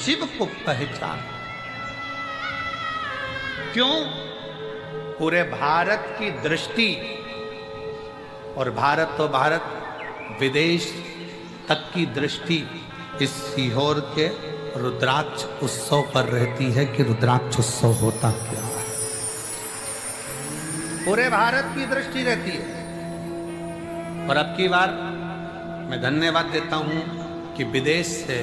शिव को पहचान। क्यों? पूरे भारत की दृष्टि, और भारत तो भारत, विदेश तक की दृष्टि इस सीहोर के रुद्राक्ष उत्सव पर रहती है कि रुद्राक्ष उत्सव होता क्या है। पूरे भारत की दृष्टि रहती है। और अब की बार मैं धन्यवाद देता हूं कि विदेश से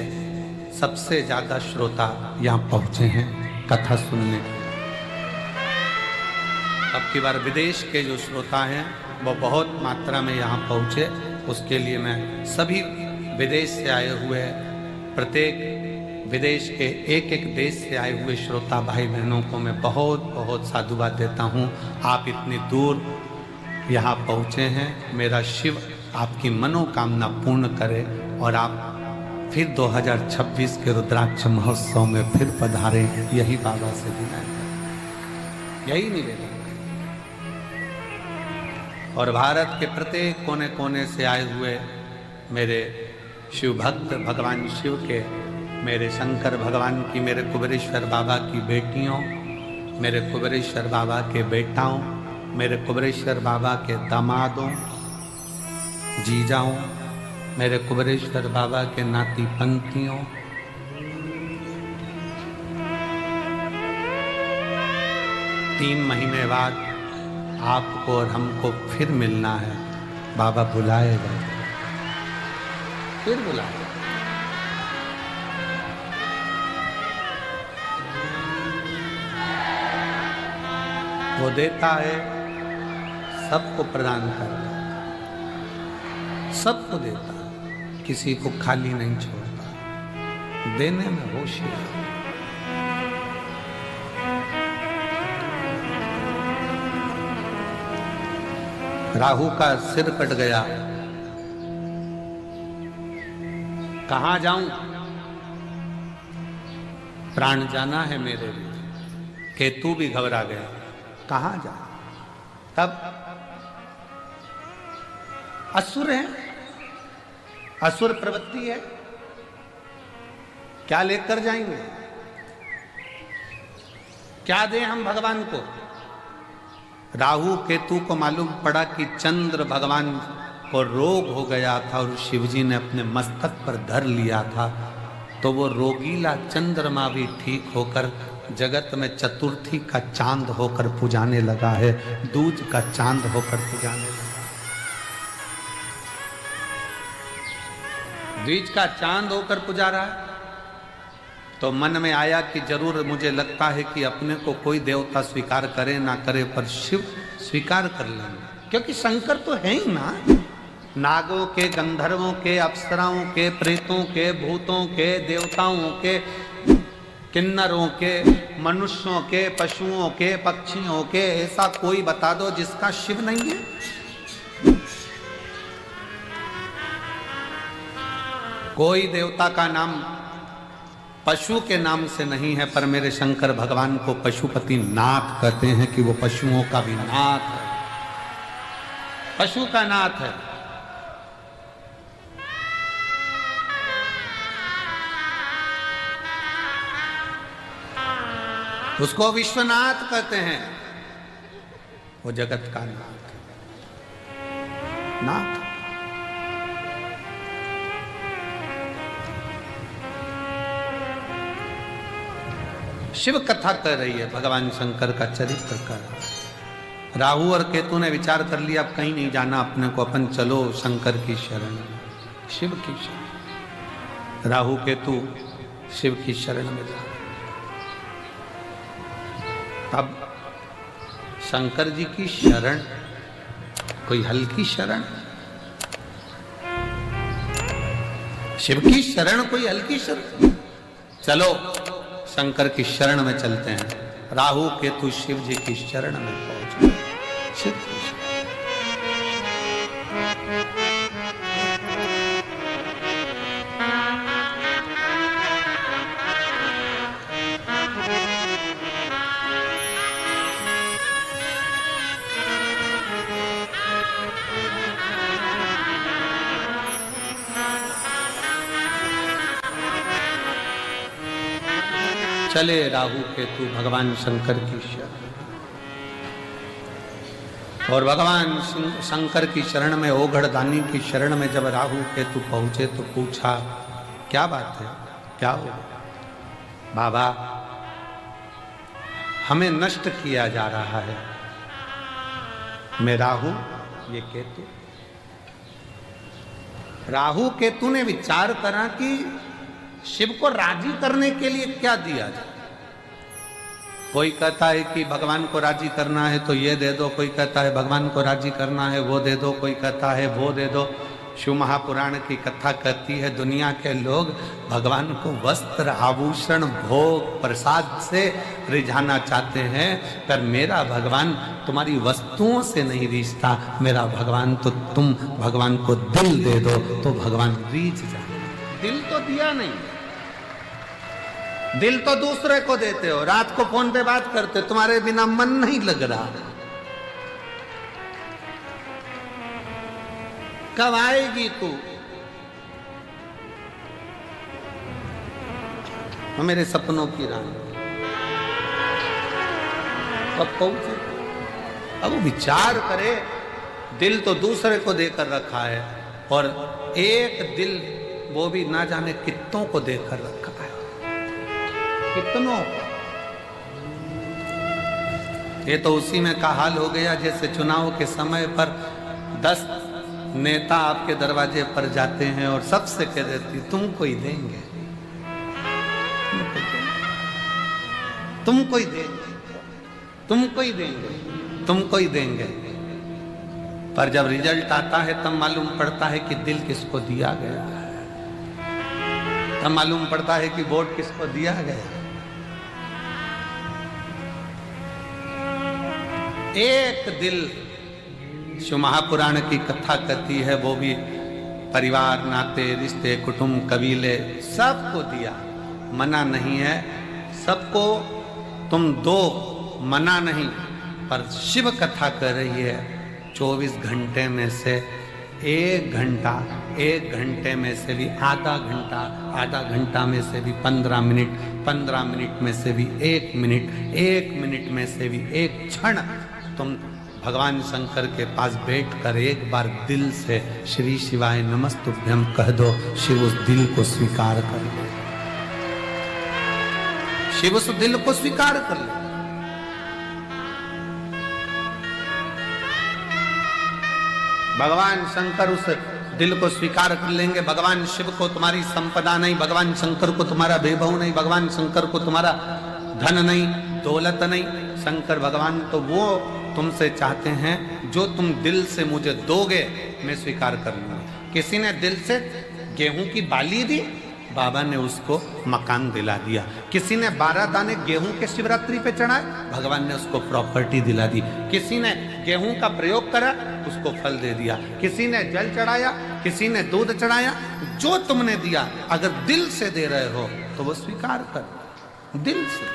सबसे ज्यादा श्रोता यहां पहुंचे हैं कथा सुनने। अब की बार विदेश के जो श्रोता हैं वो बहुत मात्रा में यहां पहुंचे, उसके लिए मैं सभी विदेश से आए हुए, प्रत्येक विदेश के एक एक देश से आए हुए श्रोता भाई बहनों को मैं बहुत बहुत साधुवाद देता हूं। आप इतनी दूर यहाँ पहुँचे हैं। मेरा शिव आपकी मनोकामना पूर्ण करे और आप फिर 2026 के रुद्राक्ष महोत्सव में फिर पधारें। यही बाबा से विनय, यही निवेदन। और भारत के प्रत्येक कोने कोने से आए हुए मेरे शिव भक्त, भगवान शिव के, मेरे शंकर भगवान की, मेरे कुबेरेश्वर बाबा की बेटियों, मेरे कुबेरेश्वर बाबा के बेटाओं, मेरे कुबेरेश्वर बाबा के दामादों, जीजाओं, मेरे कुबेरेश्वर बाबा के नाती पंक्तियों, तीन महीने बाद आपको और हमको फिर मिलना है। बाबा बुलाएगा, फिर बुलाएगा। वो देता है, सबको प्रदान करता है, सबको देता है, किसी को खाली नहीं छोड़ता, देने में होशियार। राहु का सिर कट गया, कहां जाऊं? प्राण जाना है मेरे लिए। केतु भी घबरा गया, कहां जा? तब असुर है, असुर प्रवृत्ति है, क्या लेकर जाएंगे? क्या दें हम भगवान को? राहु केतु को मालूम पड़ा कि चंद्र भगवान को रोग हो गया था और शिवजी ने अपने मस्तक पर धर लिया था, तो वो रोगीला चंद्रमा भी ठीक होकर जगत में चतुर्थी का चांद होकर पुजाने लगा है, दूज का चांद होकर पुजाने लगा। द्विज का चांद होकर पुजा रहा है। तो मन में आया कि जरूर, मुझे लगता है कि अपने को कोई देवता स्वीकार करे ना करे, पर शिव स्वीकार कर लेंगे, क्योंकि शंकर तो है ही ना। नागों के, गंधर्वों के, अप्सराओं के, प्रेतों के, भूतों के, देवताओं के, किन्नरों के, मनुष्यों के, पशुओं के, पक्षियों के, ऐसा कोई बता दो जिसका शिव नहीं है। कोई देवता का नाम पशु के नाम से नहीं है, पर मेरे शंकर भगवान को पशुपति नाथ कहते हैं कि वो पशुओं का भी नाथ है, पशु का नाथ है। उसको विश्वनाथ कहते हैं, वो जगत का नाथ है, नाथ। शिव कथा कर रही है, भगवान शंकर का चरित्र कर रहा है। राहु और केतु ने विचार कर लिया, अब कहीं नहीं जाना अपने को, अपन चलो शंकर की शरण, शिव की शरण। राहु केतु शिव की शरण में जा। अब शंकर जी की शरण कोई हल्की शरण, शिव की शरण कोई हल्की शरण। चलो शंकर की शरण में चलते हैं। राहु केतु शिव जी की शरण में पहुंच गए। शिव की शरण। चले राहु केतु भगवान शंकर की शरण। और भगवान शंकर की शरण में, ओघड़दानी की शरण में जब राहु केतु पहुंचे तो पूछा, क्या बात है, क्या हो? बाबा, हमें नष्ट किया जा रहा है। मैं राहु, ये केतु। राहु केतु ने विचार करा कि शिव को राजी करने के लिए क्या दिया जाए। कोई कहता है कि भगवान को राजी करना है तो ये दे दो, कोई कहता है भगवान को राजी करना है वो दे दो, कोई कहता है वो दे दो। शिव महापुराण की कथा कहती है दुनिया के लोग भगवान को वस्त्र, आभूषण, भोग, प्रसाद से रिझाना चाहते हैं, पर मेरा भगवान तुम्हारी वस्तुओं से नहीं रिझता। मेरा भगवान तो तुम भगवान को दिल दे दो तो भगवान रीझ जाए। दिल तो दिया नहीं, दिल तो दूसरे को देते हो। रात को फोन पे बात करते, तुम्हारे बिना मन नहीं लग रहा। कब आएगी तू? मेरे सपनों की रानी कब पहुंचे? अब वो विचार करे, दिल तो दूसरे को देकर रखा है और एक दिल वो भी ना जाने कितनों को देकर रखा है। कितनों? ये तो उसी में का हाल हो गया जैसे चुनाव के समय पर 10 नेता आपके दरवाजे पर जाते हैं और सबसे कह देती तुमको ही देंगे, तुमको ही देंगे, तुमको ही देंगे, तुमको ही देंगे। पर जब रिजल्ट आता है तब मालूम पड़ता है कि दिल किसको दिया गया है, तब मालूम पड़ता है कि वोट किसको दिया गया। एक दिल, शिव महापुराण की कथा कहती है, वो भी परिवार, नाते, रिश्ते, कुटुंब, कबीले सबको दिया। मना नहीं है सबको, तुम दो, मना नहीं। पर शिव कथा कर रही है 24 घंटे में से 1 घंटा, 1 घंटे में से भी आधा घंटा, आधा घंटा में से भी 15 मिनट, 15 मिनट में से भी 1 मिनट, 1 मिनट में से भी 1 क्षण तुम भगवान शंकर के पास बैठकर एक बार दिल से श्री शिवाय नमस्तुभ्यं कह दो। शिव उस दिल को स्वीकार कर ले, शिव उस दिल को स्वीकार कर ले। भगवान शंकर उस दिल को स्वीकार कर लेंगे। भगवान शिव को तुम्हारी संपदा नहीं, भगवान शंकर को तुम्हारा वैभव नहीं, भगवान शंकर को तुम्हारा धन नहीं, दौलत नहीं। शंकर भगवान तो वो तुमसे चाहते हैं जो तुम दिल से मुझे दोगे मैं स्वीकार कर लूंगा। किसी ने दिल से गेहूं की बाली दी, बाबा ने उसको मकान दिला दिया। किसी ने 12 दाने गेहूं के शिवरात्रि पे चढ़ाए, भगवान ने उसको प्रॉपर्टी दिला दी। किसी ने गेहूं का प्रयोग करा, उसको फल दे दिया। किसी ने जल चढ़ाया, किसी ने दूध चढ़ाया। जो तुमने दिया अगर दिल से दे रहे हो तो वो स्वीकार कर, दिल से।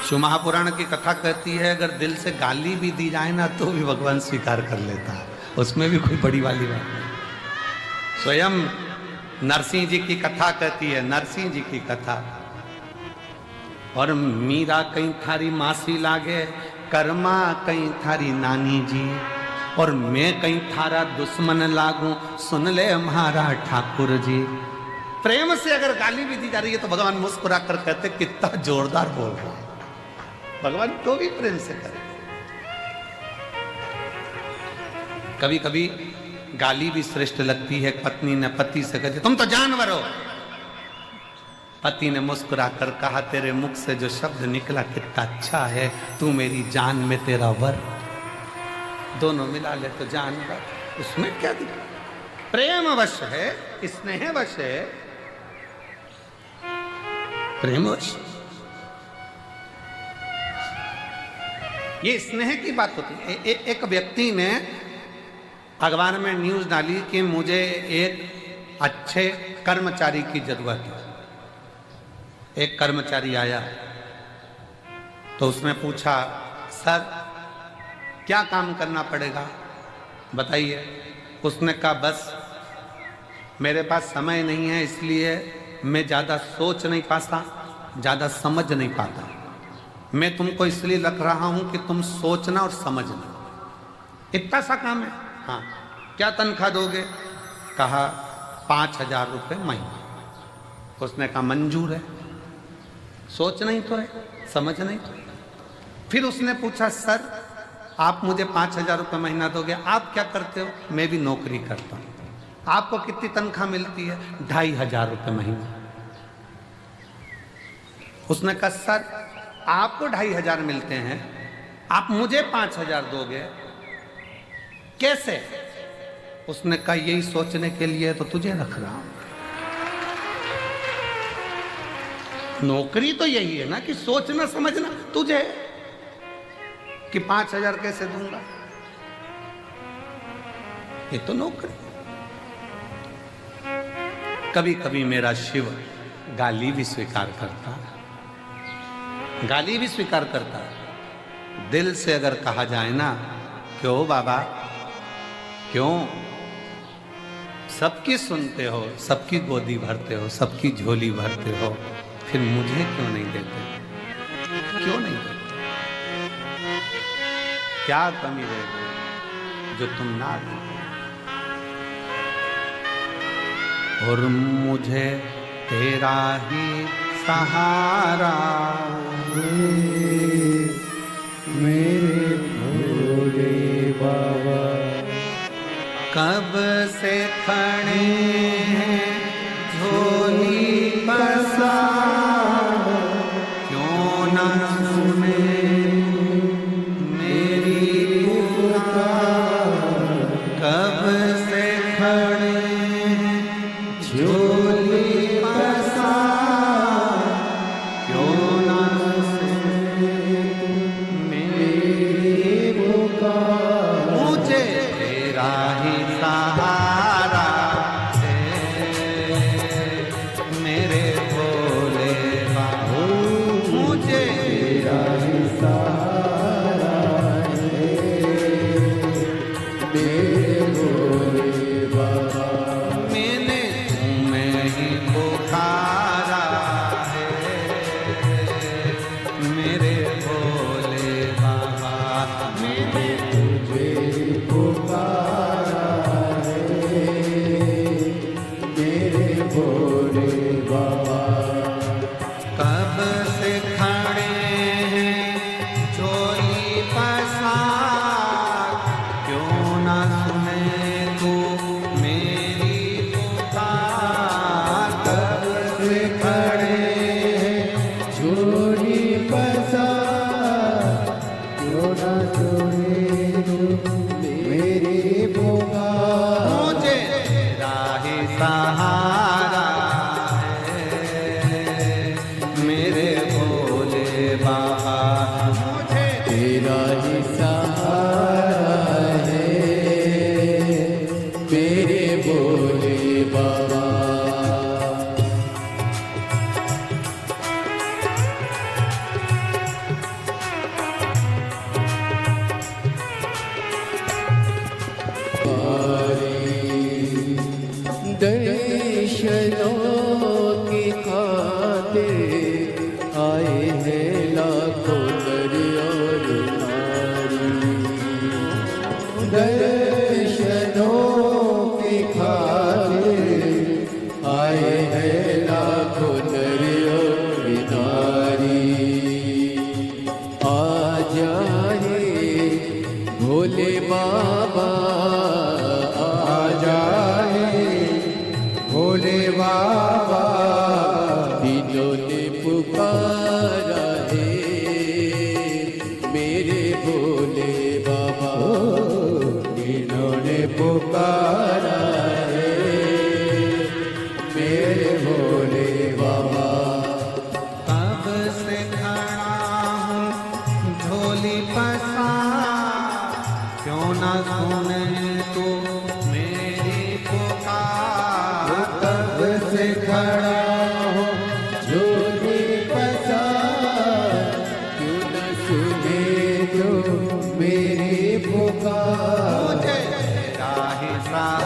शिव महापुराण की कथा कहती है अगर दिल से गाली भी दी जाए ना तो भी भगवान स्वीकार कर लेता है, उसमें भी कोई बड़ी वाली बात नहीं। स्वयं नरसिंह जी की कथा कहती है, नरसिंह जी की कथा। और मीरा कहीं थारी मासी लागे, कर्मा कहीं थारी नानी जी, और मैं कहीं थारा दुश्मन लागू, सुन ले हमारा ठाकुर जी। प्रेम से अगर गाली भी दी जा रही है तो भगवान मुस्कुरा कर कहते कितना जोरदार बोल रहा है। भगवान तो भी प्रेम से करे। कभी कभी गाली भी श्रेष्ठ लगती है। पत्नी ने पति से कहती तुम तो जानवर हो। पति ने मुस्कुरा कर कहा तेरे मुख से जो शब्द निकला कितना अच्छा है, तू मेरी जान में तेरा वर। दोनों मिला ले तो जानवर, उसमें क्या दिखा? प्रेम वश है, स्नेह वश है, प्रेम वश। ये स्नेह की बात होती है। एक व्यक्ति ने अखबार में न्यूज डाली कि मुझे एक अच्छे कर्मचारी की जरूरत है। एक कर्मचारी आया तो उसने पूछा सर क्या काम करना पड़ेगा बताइए। उसने कहा बस मेरे पास समय नहीं है, इसलिए मैं ज़्यादा सोच नहीं पाता, ज़्यादा समझ नहीं पाता। मैं तुमको इसलिए रख रहा हूँ कि तुम सोचना और समझना। इतना सा काम है। हाँ, क्या तनख्वाह दोगे? कहा 5,000 रुपये महीना। उसने कहा मंजूर है, सोचना ही तो है, समझना ही तो है। फिर उसने पूछा सर आप मुझे 5,000 रुपये महीना दोगे, आप क्या करते हो? मैं भी नौकरी करता हूँ। आपको कितनी तनख्वाह मिलती है? 2,500 रुपये महीना। उसने कहा सर आपको 2,500 मिलते हैं, आप मुझे 5,000 दोगे, कैसे? उसने कहा यही सोचने के लिए तो तुझे रख रहा हूं। नौकरी तो यही है ना कि सोचना समझना तुझे, कि 5,000 कैसे दूंगा, ये तो नौकरी। कभी कभी मेरा शिव गाली भी स्वीकार करता, गाली भी स्वीकार करता। दिल से अगर कहा जाए ना, क्यों बाबा क्यों, सबकी सुनते हो, सबकी गोदी भरते हो, सबकी झोली भरते हो, फिर मुझे क्यों नहीं देते? क्यों नहीं देते? क्या कमी रह गई जो तुम ना दो? और मुझे तेरा ही सहारा मेरे भोले बाबा, कब से खड़े हैं झोली पसार, क्यों ना सुने मेरी पुकार, कब से खड़े झोली पसार, क्यों ना सुने मेरी पुकार। मुझे तेरा ही सहारा है मेरे भोले बाबा, मुझे तेरा ही सहारा है मेरे भोले बाबा। मैंने तुम्हें ही पुकारा है मेरे भोले बाबा, मैंने तुझे पुकारा है मेरे भोले बाबा। कब से खड़े हैं झोली पसार, क्यों ना सुने तू मेरी पुकार, कब से खड़े हैं झोली पसार, क्यों ना सुने तू मेरी पुकार। मुझे तेरा ही सहारा है मेरे भोले बाबा, मुझे तेरा ही सहारा है मेरे भोले बाबा। दर्शनों की खातिर आए हैं लाखों नर और नारी, दर्शनों की खातिर आए हैं लाखों नर और नारी। आ जाए भोले बाबा, आ जाए भोले बाबा, दिलों ने पुकारा है मेरे भोले बाबा, दिलों ने पुकारा है मेरे भोले बाबा। कब से खड़ा हूँ झोली पसार, क्यों ना सुने तू मेरी पुकार, कब से खड़ा हूँ झोली पसार, क्यों ना सुने तू मेरी पुकार। मुझे तेरा ही सहारा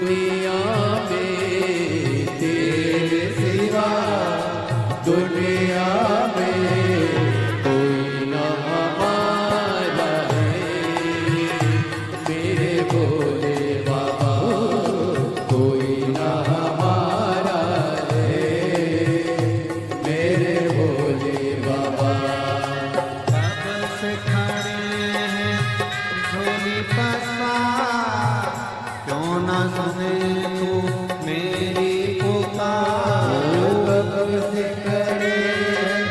दुनिया में तेरे सिवा दुनिया में कोई ना हमारा है मेरे भोले बाबा कोई ना हमारा है मेरे भोले बाबा। कब से खड़े हैं झोली पसार क्यों ना सुने तू मेरी पुकार। कब से खड़े हैं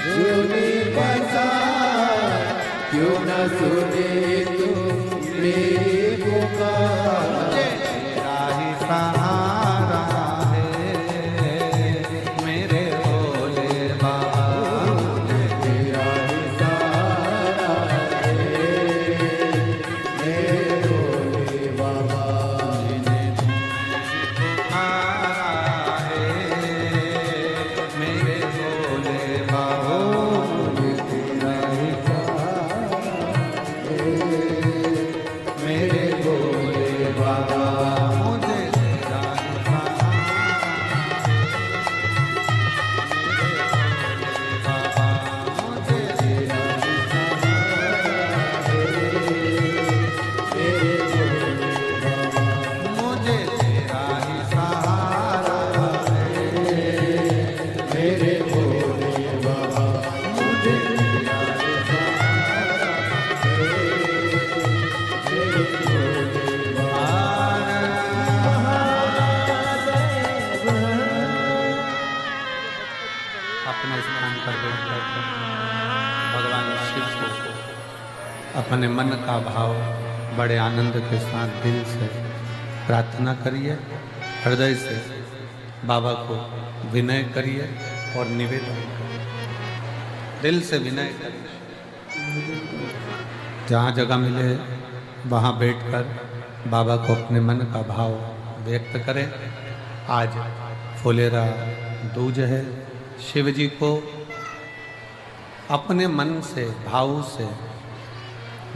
झोली पसार क्यों ना सुने तू मेरी पुकार। तेरा ही सहारा है मेरे भोले बाबा। तेरा ही सहारा है मेरे भोले बाबा। सहारा है मेरे भोले बाबा। तेरा ही सहारा है मेरे भोले बाबा। मुझे तेरा ही सहारा बाबा। मुझे तेरा ही मुझे तेरा ही सहारा मेरे भोले बाबा। मुझे तेरा ही सहारा मेरे भोले अपने स्थान पर बैठकर भगवान शिव को अपने मन का भाव बड़े आनंद के साथ दिल से प्रार्थना करिए। हृदय से बाबा को विनय करिए और निवेदन करिए। दिल से विनय करिए। जहाँ जगह मिले वहाँ बैठकर बाबा को अपने मन का भाव व्यक्त करें। आज फुलेरा दूज है। शिव जी को अपने मन से भाव से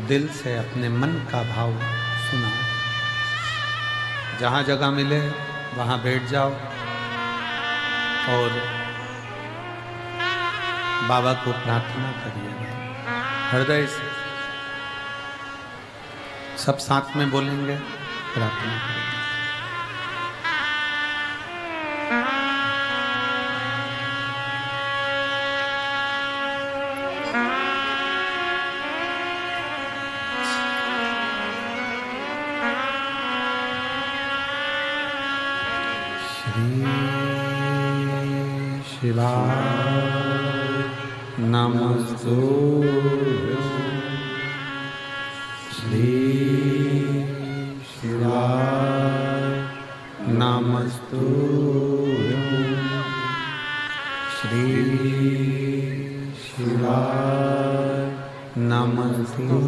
दिल से अपने मन का भाव सुना। जहाँ जगह मिले वहाँ बैठ जाओ और बाबा को प्रार्थना करिए हृदय से। सब साथ में बोलेंगे, प्रार्थना करेंगे। शिवाय नमस्तुभ्यं। श्री शिवाय नमस्तुभ्यं। श्री शिवाय नमस्तुभ्यं।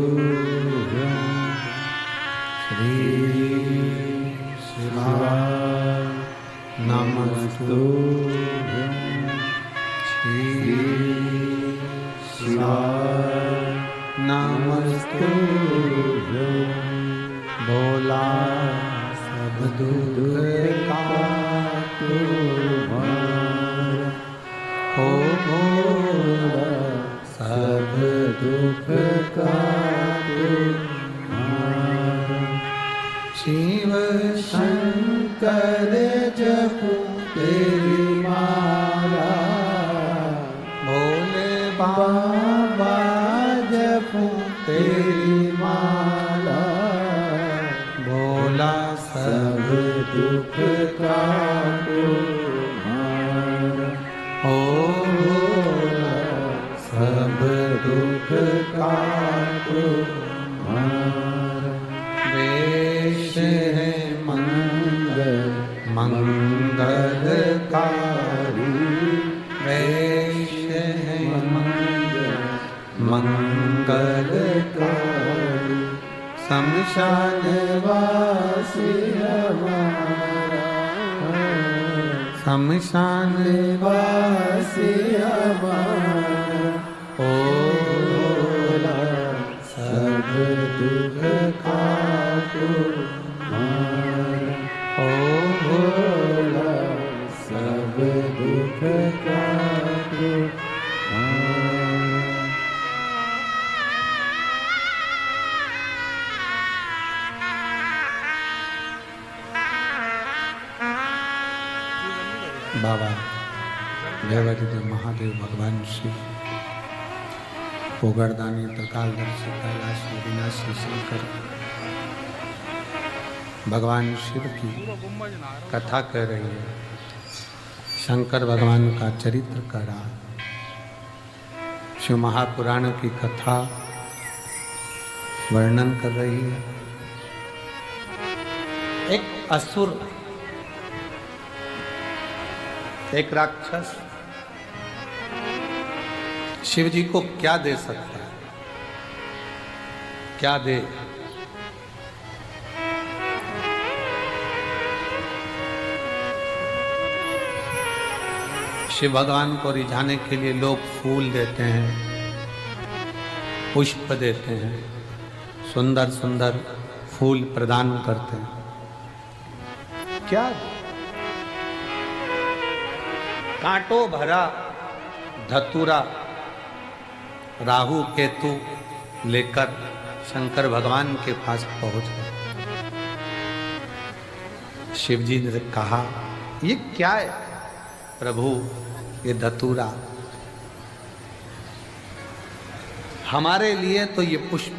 श्री शिवाय नमस्तुभ्यं। श्री शिवाय नमस्तुभ्यं। भोला सब दुख का तुम्हारा, हो भोला सब दुख का तुम्हारा। शिव शंकर जपू तेरी माला, भोले बाबा जपू तेरी माला। भोला सब दुख का तुम्हारा, ओ भोला सब दुख का तुम्हारा। वेश है मंगल मंगलकारी, वेश है मंगल मंगलकारी। शमशान वासी हमारा, शमशान वासी हमारा। ओ भोला सब दुख का तुम्हारा, ओ बाबा देवादिदेव महादेव भगवान शिव पोगरदानी त्रिकालदर्शी कैलाश विनाशी शंकर भगवान शिव की कथा कर रही है। शंकर भगवान का चरित्र कर रहा है। शिव महापुराण की कथा वर्णन कर रही है। एक असुर, एक राक्षस शिव जी को क्या दे सकता है? क्या दे? शिव भगवान को रिझाने के लिए लोग फूल देते हैं, पुष्प देते हैं, सुंदर सुंदर फूल प्रदान करते हैं। क्या? कांटों भरा धतूरा राहु केतु लेकर शंकर भगवान के पास पहुंच गए। शिव जी ने कहा, ये क्या है प्रभु? ये धतूरा हमारे लिए तो ये पुष्प